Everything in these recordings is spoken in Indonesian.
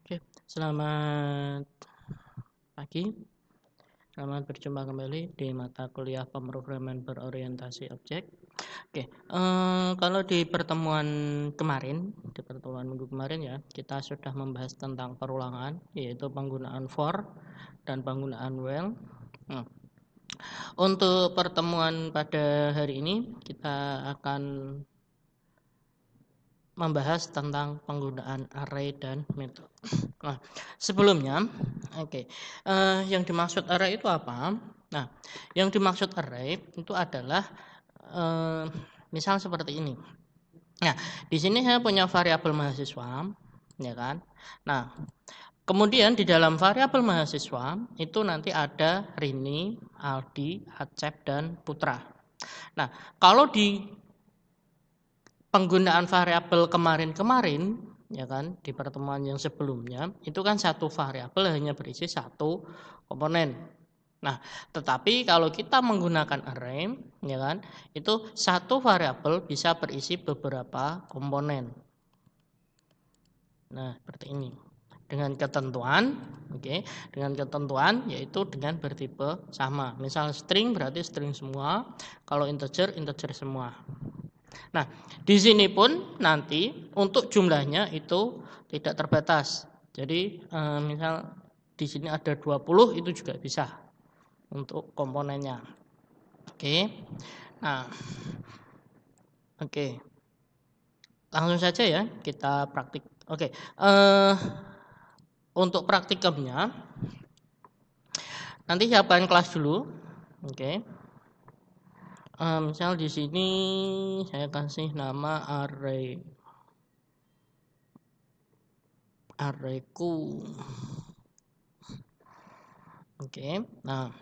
Oke, selamat pagi. Selamat berjumpa kembali di mata kuliah pemrograman berorientasi objek. Oke, kalau di pertemuan minggu kemarin ya, kita sudah membahas tentang perulangan, yaitu penggunaan for dan penggunaan while. Nah, untuk pertemuan pada hari ini kita akan membahas tentang penggunaan array dan method. Nah, sebelumnya, yang dimaksud array itu apa? Nah, yang dimaksud array itu adalah misal seperti ini. Nah, di sini saya punya variabel mahasiswa, ya kan? Nah, kemudian di dalam variabel mahasiswa itu nanti ada Rini, Aldi, Acep, dan Putra. Nah, kalau di penggunaan variabel kemarin ya kan, di pertemuan yang sebelumnya itu kan satu variabel hanya berisi satu komponen. Nah, tetapi kalau kita menggunakan array ya kan, itu satu variabel bisa berisi beberapa komponen. Nah, seperti ini. Dengan ketentuan, dengan ketentuan yaitu dengan bertipe sama. Misal string berarti string semua, kalau integer semua. Nah, di sini pun nanti untuk jumlahnya itu tidak terbatas. Jadi misal di sini ada 20 itu juga bisa untuk komponennya. Oke. Nah, oke. Langsung saja ya kita praktik. Oke. Untuk praktikumnya nanti siapkan kelas dulu. Oke. Misal di sini saya kasih nama arrayku. Oke. Nah,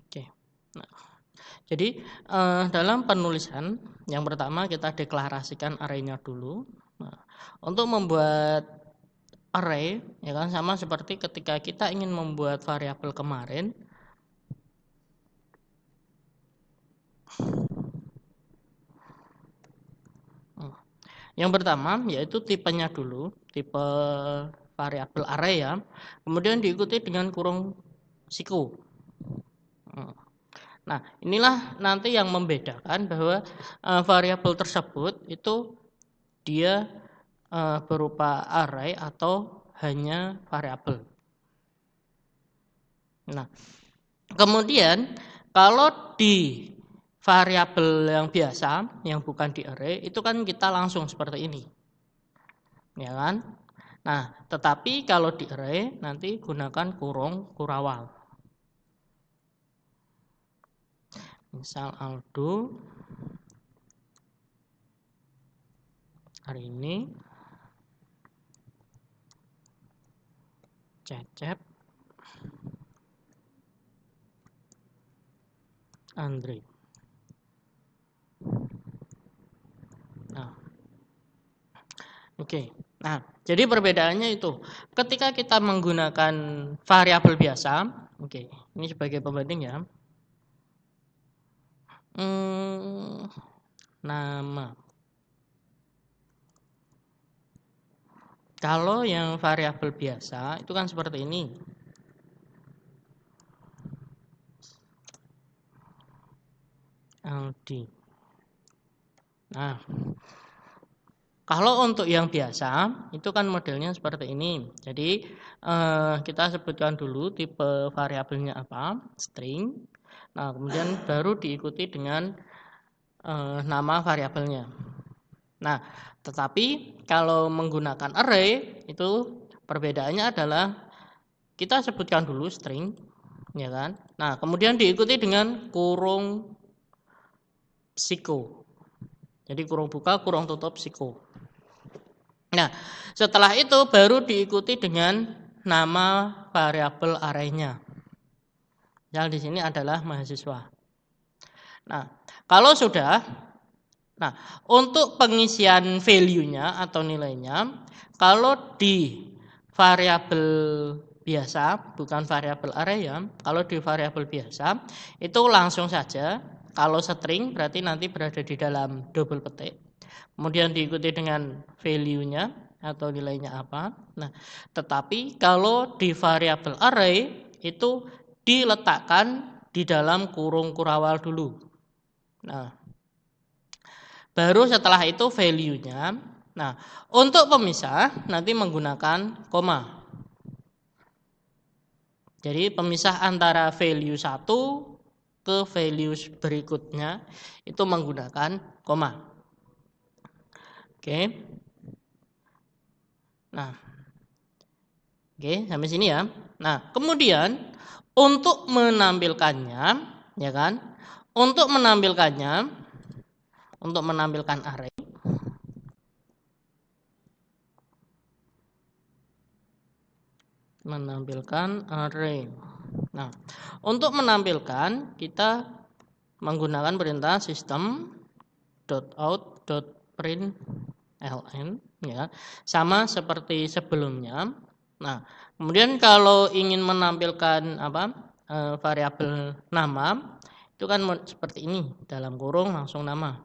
oke. Nah, jadi dalam penulisan yang pertama kita deklarasikan arraynya dulu. Nah, untuk membuat array ya kan sama seperti ketika kita ingin membuat variabel kemarin. Yang pertama yaitu tipenya dulu, tipe variabel array ya. Kemudian diikuti dengan kurung siku. Nah, inilah nanti yang membedakan bahwa variabel tersebut itu dia berupa array atau hanya variabel. Nah, kemudian kalau di variabel yang biasa, yang bukan di array, itu kan kita langsung seperti ini. Ya kan? Nah, tetapi kalau di array nanti gunakan kurung kurawal. Misal Aldo hari ini, Cecep, Andre. Nah, oke. Nah, jadi perbedaannya itu ketika kita menggunakan variabel biasa, ini sebagai pembanding ya. Nama. Kalau yang variabel biasa itu kan seperti ini. Aldi. Nah, kalau untuk yang biasa itu kan modelnya seperti ini. Jadi kita sebutkan dulu tipe variabelnya apa, string. Nah, kemudian baru diikuti dengan nama variabelnya. Nah, tetapi kalau menggunakan array itu perbedaannya adalah kita sebutkan dulu string, ya kan? Nah, kemudian diikuti dengan kurung siku. Jadi kurung buka, kurung tutup siku. Nah, setelah itu baru diikuti dengan nama variabel arraynya. Misal di sini adalah mahasiswa. Nah, kalau sudah, nah untuk pengisian value-nya atau nilainya, kalau di variabel biasa, bukan variabel array ya, kalau di variabel biasa itu langsung saja. Kalau string berarti nanti berada di dalam double petik, kemudian diikuti dengan value-nya atau nilainya apa. Nah, tetapi kalau di variabel array itu diletakkan di dalam kurung kurawal dulu. Nah, baru setelah itu value-nya. Nah, untuk pemisah nanti menggunakan koma. Jadi pemisah antara value 1 ke value berikutnya itu menggunakan koma. Oke. Nah, oke, sampai sini ya. Nah, kemudian untuk menampilkannya, ya kan? Untuk menampilkan array, Nah, untuk menampilkan kita menggunakan perintah system.out.println, ya, sama seperti sebelumnya. Nah, kemudian kalau ingin menampilkan variabel nama, itu kan seperti ini, dalam kurung langsung nama.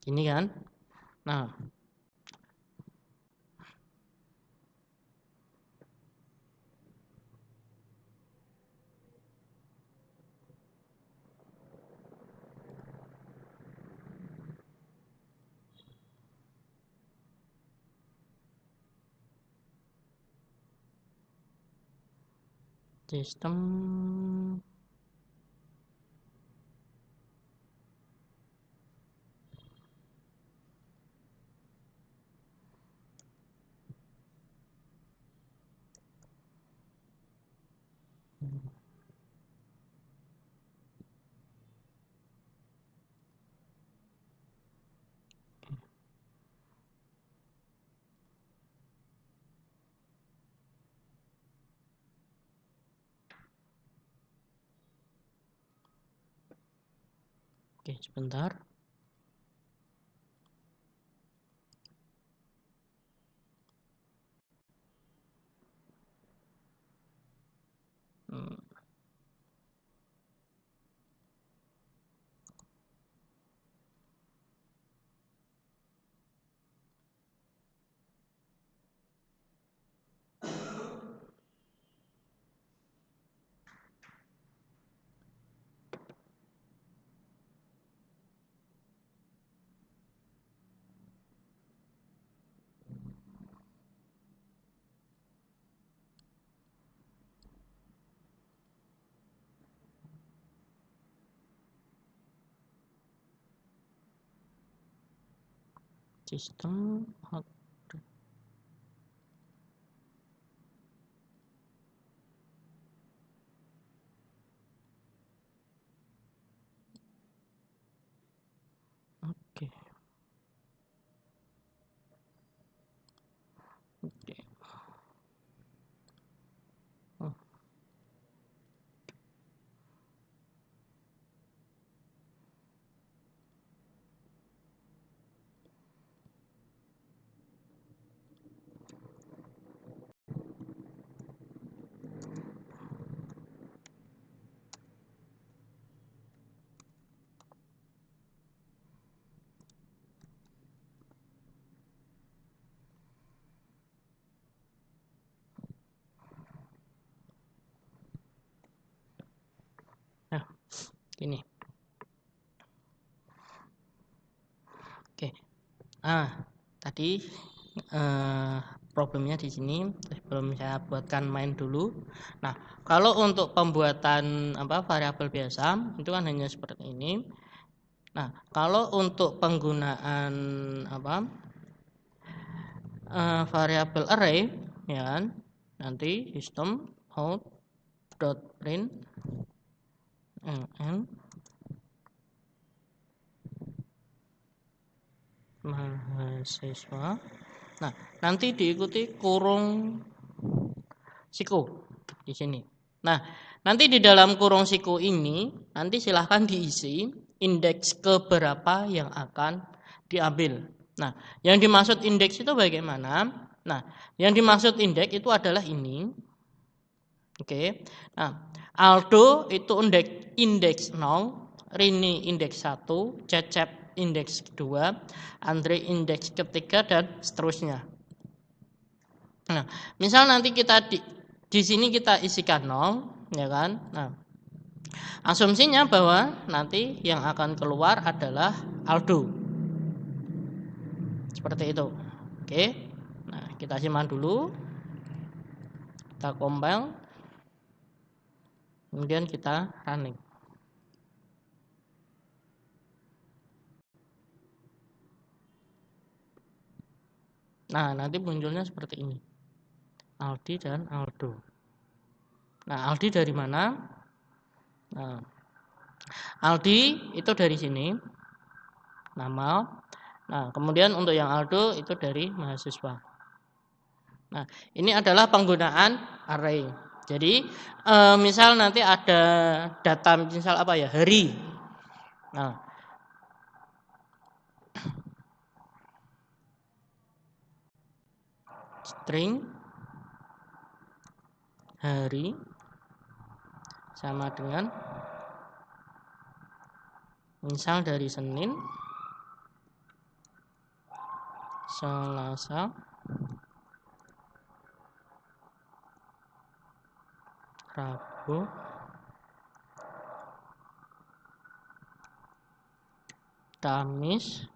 Ini kan. Nah, sistem Oke, sebentar. Sistem out. Oke. Oke. Oh. Nah, ini. Oke. Tadi problemnya di sini belum saya buatkan main dulu. Nah, kalau untuk pembuatan variabel biasa itu kan hanya seperti ini. Nah, kalau untuk penggunaan variabel array, ya kan, nanti sistem out.print ln mahasiswa. Nah, nanti diikuti kurung siku di sini. Nah, nanti di dalam kurung siku ini nanti silahkan diisi indeks keberapa yang akan diambil. Nah, yang dimaksud indeks itu bagaimana? Nah, yang dimaksud indeks itu adalah ini. Oke. Nah, Aldo itu indeks 0, Rini indeks 1, Cecep indeks 2, Andre indeks ketiga, dan seterusnya. Nah, misal nanti kita di sini kita isikan 0, ya kan? Nah, asumsinya bahwa nanti yang akan keluar adalah Aldo. Seperti itu. Oke. Nah, kita simpan dulu. Kita compile. Kemudian kita running. Nah, nanti munculnya seperti ini. Aldi dan Aldo. Nah, Aldi dari mana? Nah, Aldi itu dari sini. Nama. Nah, kemudian untuk yang Aldo itu dari mahasiswa. Nah, ini adalah penggunaan array. Jadi, misal nanti ada data misal apa ya? Hari. Nah, string hari sama dengan misal dari Senin, Selasa, Rabu, Kamis,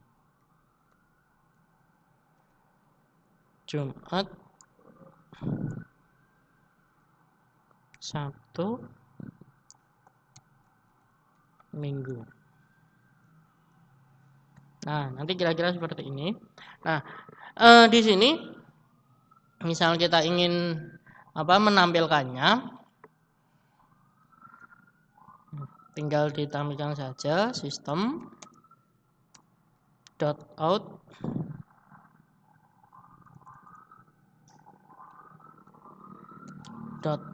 Jumat, Sabtu, Minggu. Nah, nanti kira-kira seperti ini. Nah, di sini misal kita ingin menampilkannya, tinggal ditampilkan saja sistem .out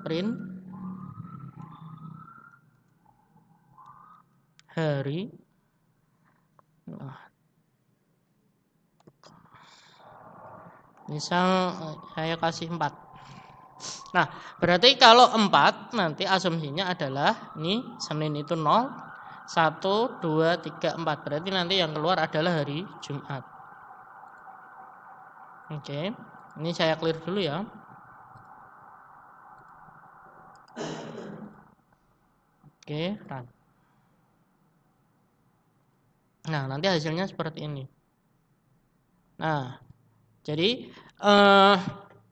.print hari. Nah, misal saya kasih 4. Nah, berarti kalau 4 nanti asumsinya adalah ini Senin itu 0, 1, 2, 3, 4. Berarti nanti yang keluar adalah hari Jumat. Oke, ini saya clear dulu ya. Oke, run. Nah, nanti hasilnya seperti ini. Nah, jadi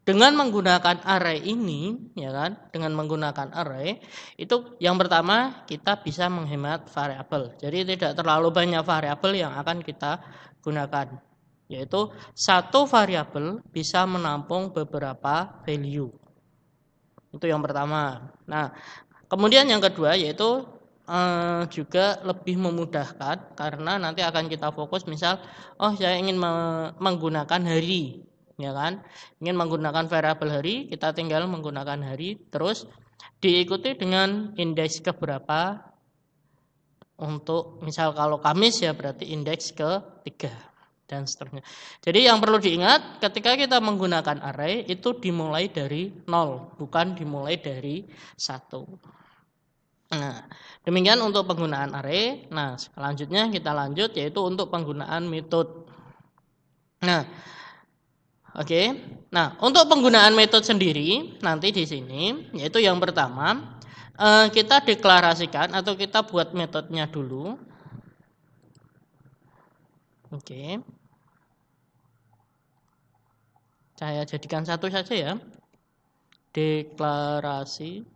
dengan menggunakan array ini, ya kan? Dengan menggunakan array itu yang pertama kita bisa menghemat variabel. Jadi tidak terlalu banyak variabel yang akan kita gunakan. Yaitu satu variabel bisa menampung beberapa value. Itu yang pertama. Nah, kemudian yang kedua yaitu juga lebih memudahkan karena nanti akan kita fokus misal saya ingin menggunakan hari, ya kan, ingin menggunakan variabel hari, kita tinggal menggunakan hari terus diikuti dengan indeks keberapa. Untuk misal kalau Kamis ya berarti indeks ke-3 dan seterusnya. Jadi yang perlu diingat ketika kita menggunakan array itu dimulai dari 0, bukan dimulai dari 1. Nah, demikian untuk penggunaan array. Nah, selanjutnya kita lanjut yaitu untuk penggunaan metode. Nah, oke. Nah, untuk penggunaan metode sendiri nanti di sini yaitu yang pertama kita deklarasikan atau kita buat metodenya dulu. Oke. Saya jadikan satu saja ya. Deklarasi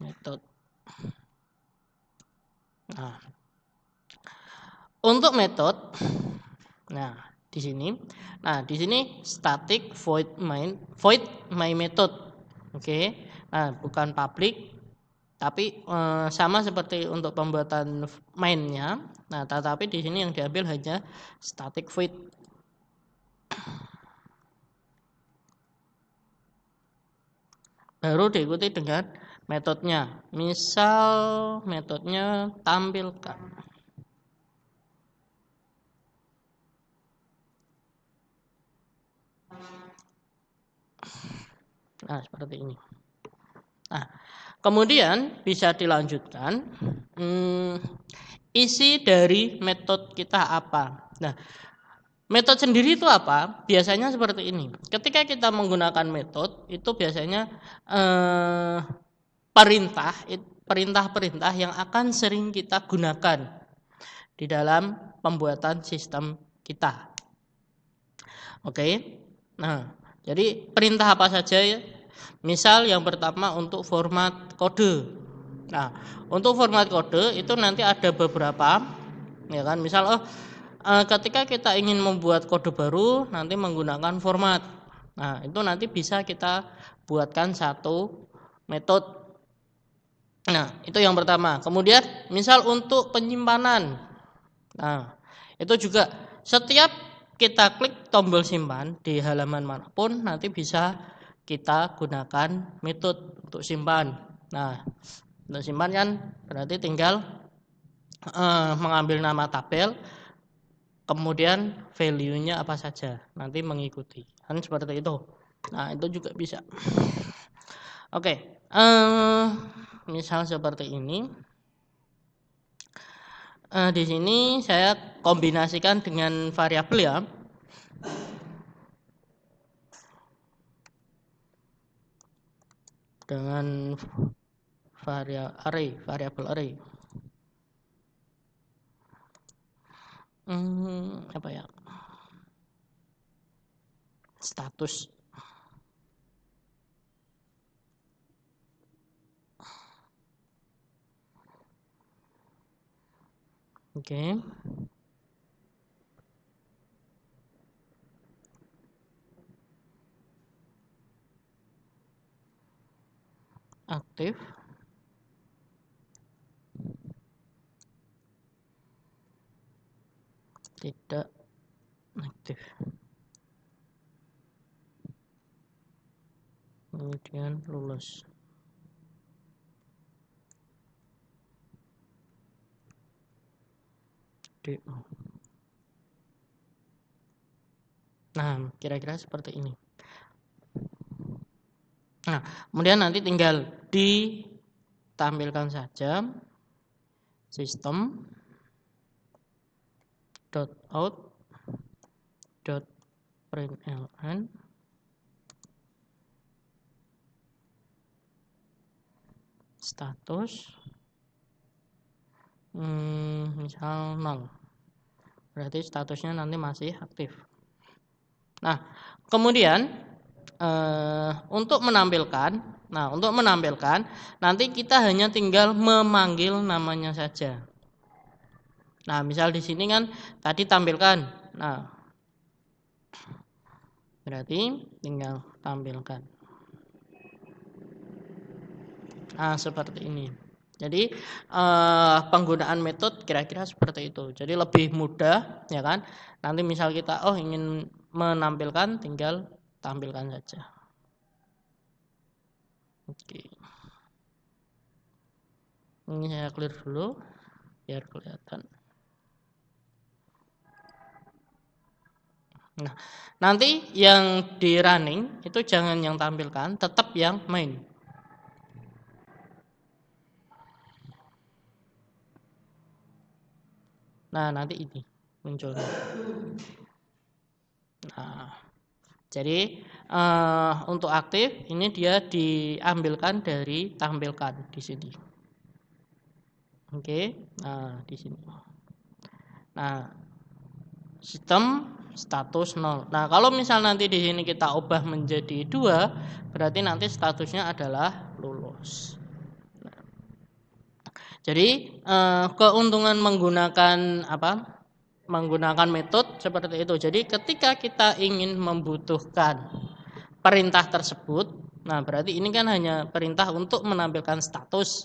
metode. Nah, untuk metode, nah di sini static void my method. Oke. Nah, bukan public. Tapi sama seperti untuk pembuatan mainnya. Nah, tetapi di sini yang diambil hanya static void. Baru diikuti dengan metodenya. Misal metodenya tampilkan. Nah, seperti ini. Nah, kemudian bisa dilanjutkan. Isi dari metode kita apa? Nah, metode sendiri itu apa? Biasanya seperti ini. Ketika kita menggunakan metode, itu biasanya perintah-perintah yang akan sering kita gunakan di dalam pembuatan sistem kita. Oke. Nah, jadi perintah apa saja ya? Misal yang pertama untuk format kode. Nah, untuk format kode itu nanti ada beberapa, ya kan? Misal ketika kita ingin membuat kode baru, nanti menggunakan format. Nah, itu nanti bisa kita buatkan satu metode. Nah, itu yang pertama. Kemudian, misal untuk penyimpanan. Nah, itu juga setiap kita klik tombol simpan di halaman manapun, nanti bisa kita gunakan metode untuk simpan. Nah, untuk simpan kan berarti tinggal mengambil nama tabel, kemudian value-nya apa saja, nanti mengikuti. Kan seperti itu. Nah, itu juga bisa. Oke, misal seperti ini. Di sini saya kombinasikan dengan variabel ya. Dengan variabel array. Apa ya? Status. Oke. Aktif. Tidak aktif. Kemudian lulus. DO. Nah, kira-kira seperti ini. Nah, kemudian nanti tinggal ditampilkan saja sistem .out .println status misal 0, berarti statusnya nanti masih aktif. Nah, kemudian untuk menampilkan nanti kita hanya tinggal memanggil namanya saja. Nah, misal di sini kan tadi tampilkan. Nah, berarti tinggal tampilkan. Nah, seperti ini. Jadi penggunaan metode kira-kira seperti itu. Jadi lebih mudah, ya kan? Nanti misal kita ingin menampilkan, tinggal tampilkan saja. Oke. Ini saya clear dulu biar kelihatan. Nah, nanti yang di running itu jangan yang tampilkan, tetap yang main. Nah, nanti ini munculnya. Nah, jadi untuk aktif ini dia diambilkan dari tampilkan di sini. Oke, nah di sini. Nah, sistem status 0. Nah, kalau misal nanti di sini kita ubah menjadi 2, berarti nanti statusnya adalah lulus. Jadi keuntungan menggunakan menggunakan metode seperti itu. Jadi ketika kita ingin membutuhkan perintah tersebut, nah berarti ini kan hanya perintah untuk menampilkan status.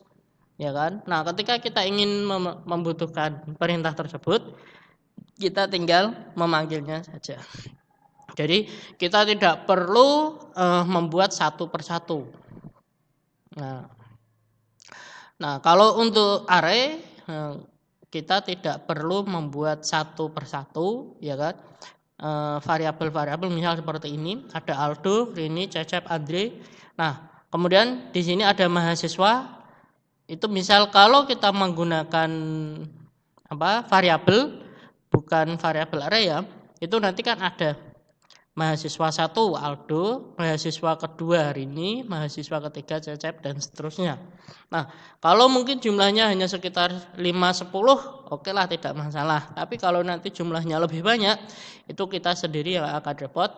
ya kan? Nah, ketika kita ingin membutuhkan perintah tersebut, kita tinggal memanggilnya saja. Jadi kita tidak perlu membuat satu persatu. Nah, kalau untuk array kita tidak perlu membuat satu persatu, ya kan? Variabel-variabel misal seperti ini, ada Aldo, Rini, Cecep, Andre. Nah, kemudian di sini ada mahasiswa. Itu misal kalau kita menggunakan variabel bukan variabel array ya, itu nanti kan ada mahasiswa 1 Aldo, mahasiswa kedua Rini, mahasiswa ketiga Cecep dan seterusnya. Nah, kalau mungkin jumlahnya hanya sekitar 5-10, oke lah, tidak masalah. Tapi kalau nanti jumlahnya lebih banyak, itu kita sendiri yang akan repot.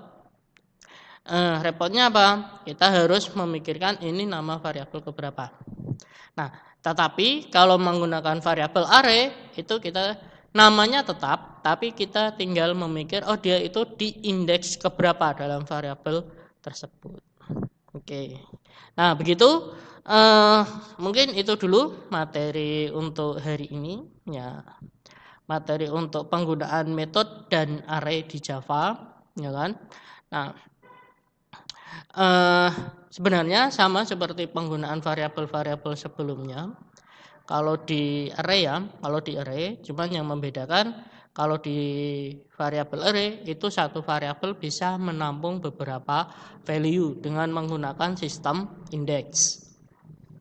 Repotnya apa? Kita harus memikirkan ini nama variabel keberapa. Nah, tetapi kalau menggunakan variabel array itu kita namanya tetap, tapi kita tinggal memikir dia itu di indeks keberapa dalam variabel tersebut. Oke. Nah, begitu mungkin itu dulu materi untuk hari ini ya. Materi untuk penggunaan metode dan array di Java, ya kan? Nah, sebenarnya sama seperti penggunaan variabel-variabel sebelumnya. Kalau di array cuman yang membedakan kalau di variabel array itu satu variabel bisa menampung beberapa value dengan menggunakan sistem indeks.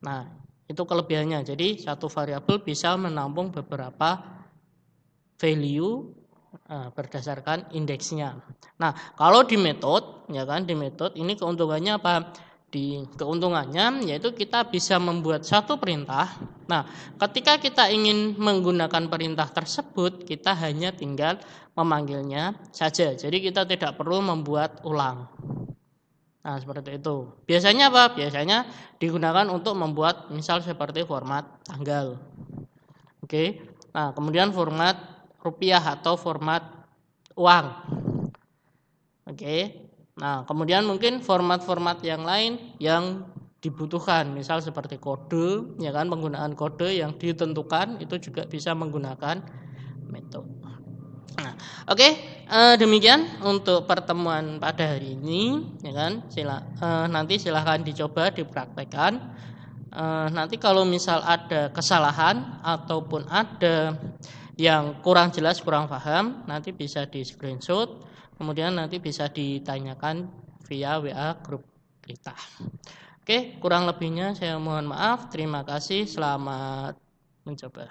Nah, itu kelebihannya. Jadi satu variabel bisa menampung beberapa value berdasarkan indeksnya. Nah, kalau di metode, ya kan, di metode ini keuntungannya apa? Di keuntungannya yaitu kita bisa membuat satu perintah. Nah, ketika kita ingin menggunakan perintah tersebut, kita hanya tinggal memanggilnya saja. Jadi kita tidak perlu membuat ulang. Nah, seperti itu. Biasanya apa? Biasanya digunakan untuk membuat misal seperti format tanggal. Oke. Nah, kemudian format rupiah atau format uang. Oke. Nah, kemudian mungkin format-format yang lain yang dibutuhkan, misal seperti kode, ya kan, penggunaan kode yang ditentukan itu juga bisa menggunakan metode. Nah, oke, demikian untuk pertemuan pada hari ini, ya kan. Nanti silahkan dicoba dipraktekkan. Nanti kalau misal ada kesalahan ataupun ada yang kurang jelas, kurang paham, nanti bisa di screenshot, kemudian nanti bisa ditanyakan via WA grup kita. Oke, kurang lebihnya saya mohon maaf. Terima kasih, selamat mencoba.